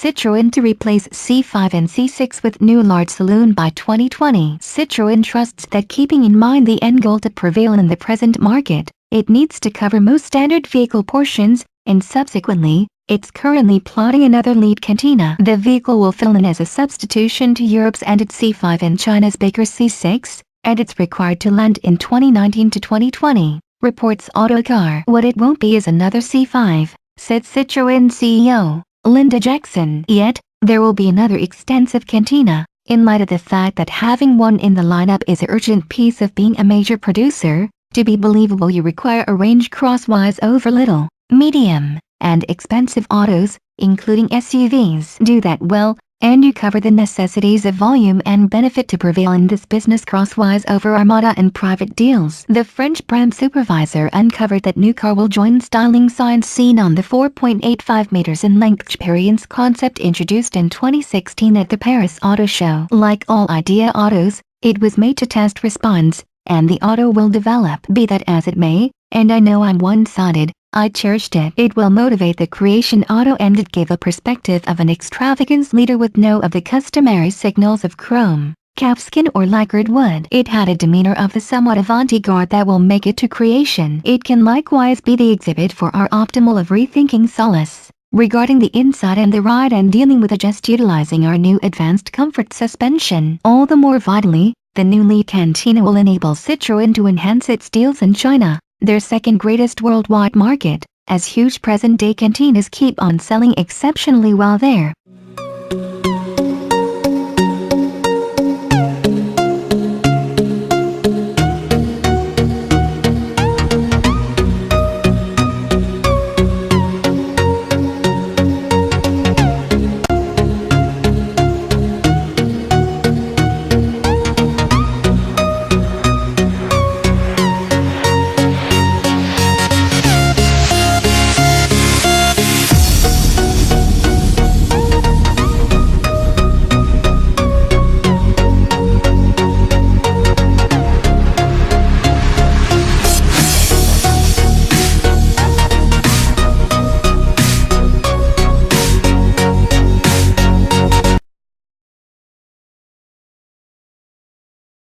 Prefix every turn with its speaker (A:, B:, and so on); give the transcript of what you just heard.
A: Citroen to replace C5 and C6 with new large saloon by 2020. Citroen trusts that keeping in mind the end goal to prevail in the present market, it needs to cover most standard vehicle portions, and subsequently, it's currently plotting another lead cantina. The vehicle will fill in as a substitution to Europe's ended C5 and China's bigger C6, and it's required to land in 2019 to 2020, reports Autocar. What it won't be is another C5, said Citroen CEO Linda Jackson. Yet, there will be another extensive cantina, in light of the fact that having one in the lineup is an urgent piece of being a major producer. To be believable, you require a range crosswise over little, medium, and expensive autos, including SUVs. Do that well, and you cover the necessities of volume and benefit to prevail in this business crosswise over Armada and private deals. The French brand supervisor uncovered that new car will join styling signs seen on the 4.85 meters in length experience concept introduced in 2016 at the Paris Auto Show. Like all Idea autos, it was made to test response, and the auto will develop. Be that as it may, and I know I'm one-sided, I cherished it. It will motivate the creation auto, and it gave a perspective of an extravagance leader with no of the customary signals of chrome, calfskin or lacquered wood. It had a demeanor of the somewhat avant-garde that will make it to creation. It can likewise be the exhibit for our optimal of rethinking solace regarding the inside and the ride, and dealing with just utilizing our new advanced comfort suspension. All the more vitally, the new Lead Cantina will enable Citroen to enhance its deals in China, their second greatest worldwide market, as huge present-day cantinas keep on selling exceptionally well there.